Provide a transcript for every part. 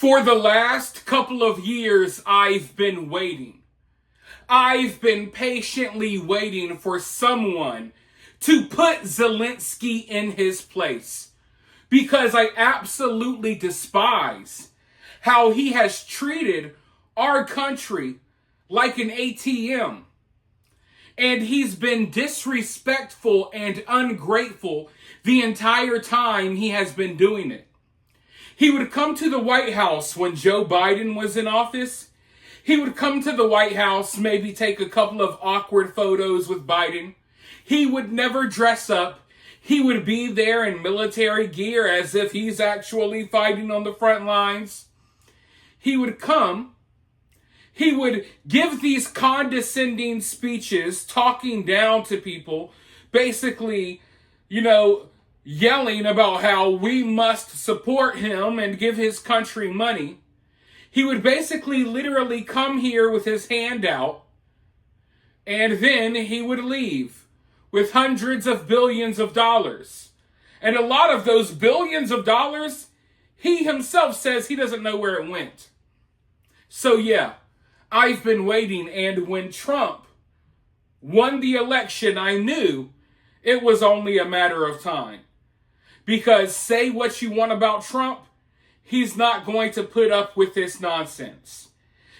For the last couple of years, I've been waiting. I've been patiently waiting for someone to put Zelensky in his place, because I absolutely despise how he has treated our country like an ATM. And he's been disrespectful and ungrateful the entire time he has been doing it. He would come to the White House when Joe Biden was in office. He would come to the White House, maybe take a couple of awkward photos with Biden. He would never dress up. He would be there in military gear as if he's actually fighting on the front lines. He would come. He would give these condescending speeches, talking down to people, basically, yelling about how we must support him and give his country money. He would basically literally come here with his hand out, and then he would leave with hundreds of billions of dollars. And a lot of those billions of dollars, he himself says he doesn't know where it went. So yeah, I've been waiting, and when Trump won the election, I knew it was only a matter of time. Because say what you want about Trump, he's not going to put up with this nonsense.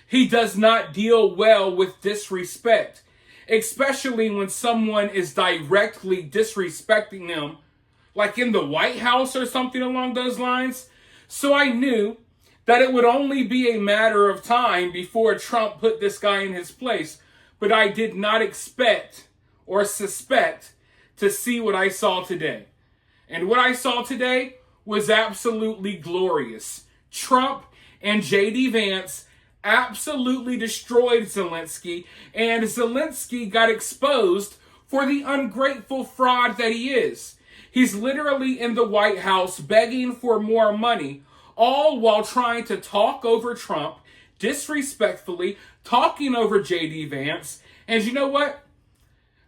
He does not deal well with disrespect, especially when someone is directly disrespecting him, like in the White House or something along those lines. So I knew that it would only be a matter of time before Trump put this guy in his place. But I did not expect or suspect to see what I saw today. And what I saw today was absolutely glorious. Trump and J.D. Vance absolutely destroyed Zelensky, and Zelensky got exposed for the ungrateful fraud that he is. He's literally in the White House begging for more money, all while trying to talk over Trump, disrespectfully, talking over J.D. Vance. And you know what?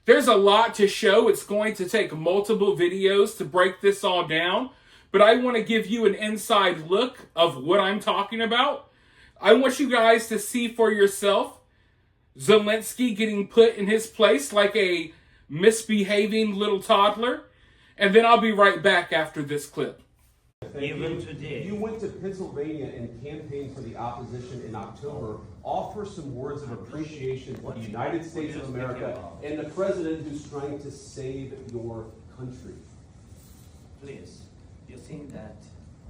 There's a lot to show. It's going to take multiple videos to break this all down. But I want to give you an inside look of what I'm talking about. I want you guys to see for yourself Zelensky getting put in his place like a misbehaving little toddler. And then I'll be right back after this clip. Even today. You went to Pennsylvania and campaigned for the opposition in October. Offer some words of appreciation for the United States of America and the president who's trying to save your country. Please, you think that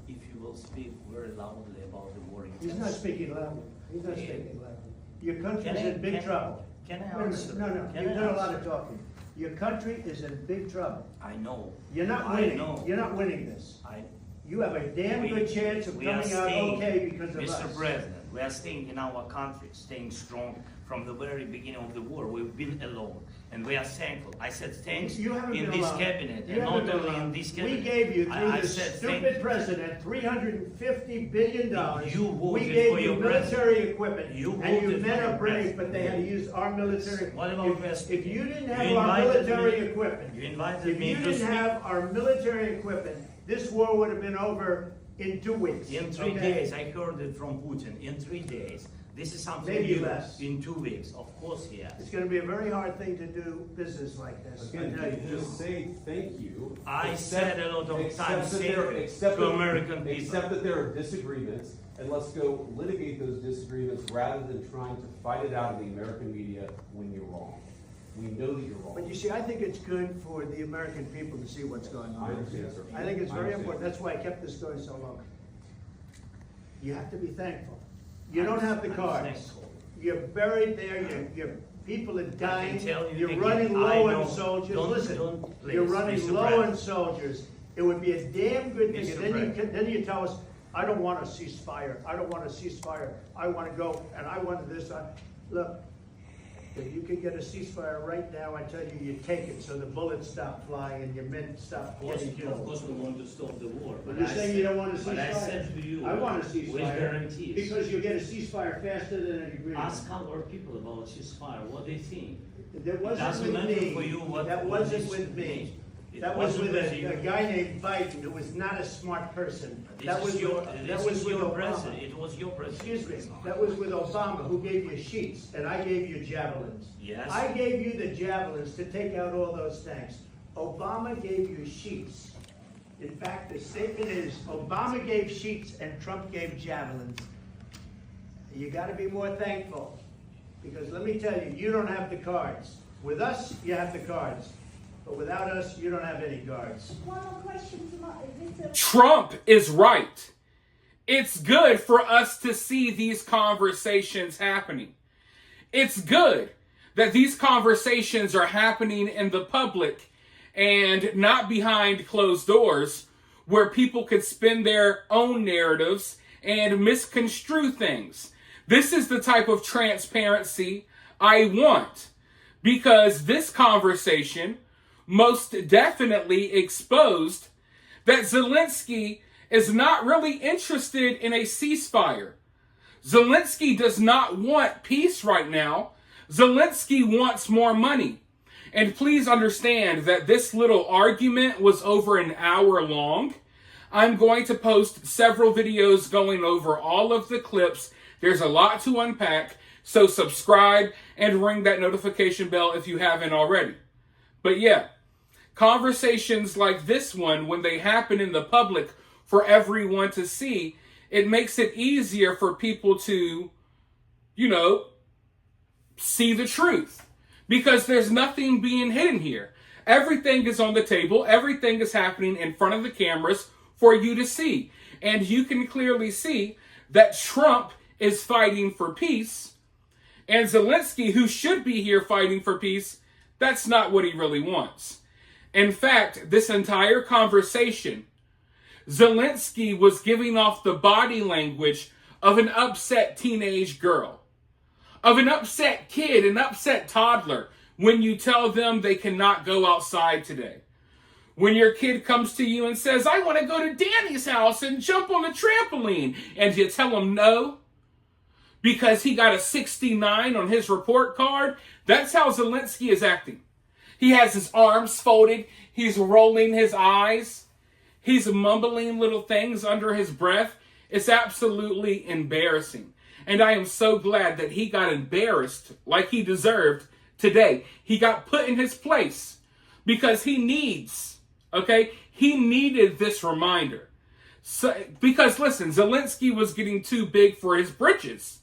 if you will speak very loudly about the war in He's not speaking loudly. He's not speaking loudly. Your country is in big trouble. Can I answer? No, you've done a lot of talking. Your country is in big trouble. I know. You're not winning. You're not winning this. You have a damn good chance of coming out okay because of us. Mr. President, we are staying in our country, staying strong from the very beginning of the war. We've been alone, and we are thankful. I said thanks in this cabinet, and not only in this cabinet. We gave you, through this stupid president, $350 billion. We gave you military equipment, and you men are brave, but they had to use our military. What about West? If you didn't have our military equipment, this war would have been over in 2 weeks. In 3 days, I heard it from Putin. In 3 days. This is something maybe less. In 2 weeks, of course, yes. It's going to be a very hard thing to do business like this. Again, just say thank you. I said a lot of times to American people. Accept that there are disagreements, and let's go litigate those disagreements rather than trying to fight it out in the American media when you're wrong. We know that you're wrong. But you see, I think it's good for the American people to see what's going on. I understand, sir. I think it's very important. That's why I kept this going so long. You have to be thankful. You don't have the cards. You're buried there. Your people are dying. You're running low on soldiers. Listen, you're running low on soldiers. It would be a damn good thing. Then you tell us, I don't want a ceasefire. I don't want a ceasefire. I want to go, and I want this. Look. If you could get a ceasefire right now, I tell you, you take it so the bullets stop flying and your men stop getting killed. Of course we want to stop the war. But you're saying you don't want a ceasefire? But I said to you, I want a ceasefire. with guarantees. Because you get a ceasefire faster than an agreement. Ask our people about ceasefire, what they think. That wasn't with me. That wasn't with me. That was with a guy named Biden who was not a smart person. That was with your Obama. president. It was your president. Excuse me. That was with Obama, who gave you sheets, and I gave you javelins. Yes. I gave you the javelins to take out all those tanks. Obama gave you sheets. In fact, the statement is Obama gave sheets and Trump gave javelins. You got to be more thankful, because let me tell you, you don't have the cards. With us, you have the cards. But without us, you don't have any cards. One more question to Trump is right. It's good for us to see these conversations happening. It's good that these conversations are happening in the public and not behind closed doors where people could spin their own narratives and misconstrue things. This is the type of transparency I want, because this conversation most definitely exposed that Zelensky is not really interested in a ceasefire. Zelensky does not want peace right now. Zelensky wants more money. And please understand that this little argument was over an hour long. I'm going to post several videos going over all of the clips. There's a lot to unpack, so subscribe and ring that notification bell if you haven't already. But yeah, conversations like this one, when they happen in the public for everyone to see, it makes it easier for people to, see the truth. Because there's nothing being hidden here. Everything is on the table. Everything is happening in front of the cameras for you to see. And you can clearly see that Trump is fighting for peace. And Zelensky, who should be here fighting for peace, that's not what he really wants. In fact, this entire conversation, Zelensky was giving off the body language of an upset teenage girl, of an upset kid, an upset toddler, when you tell them they cannot go outside today. When your kid comes to you and says, I want to go to Danny's house and jump on the trampoline, and you tell him no, because he got a 69 on his report card, that's how Zelensky is acting. He has his arms folded, he's rolling his eyes, he's mumbling little things under his breath. It's absolutely embarrassing. And I am so glad that he got embarrassed like he deserved today. He got put in his place because he needed this reminder. Because listen, Zelensky was getting too big for his britches.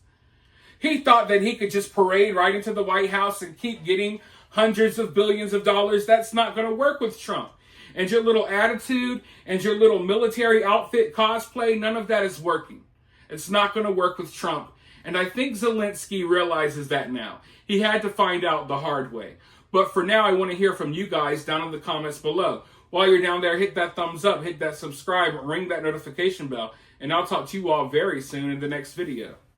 He thought that he could just parade right into the White House and keep getting hundreds of billions of dollars. That's not going to work with Trump. And your little attitude and your little military outfit cosplay, none of that is working. It's not going to work with Trump. And I think Zelensky realizes that now. He had to find out the hard way. But for now, I want to hear from you guys down in the comments below. While you're down there, hit that thumbs up, hit that subscribe, ring that notification bell, and I'll talk to you all very soon in the next video.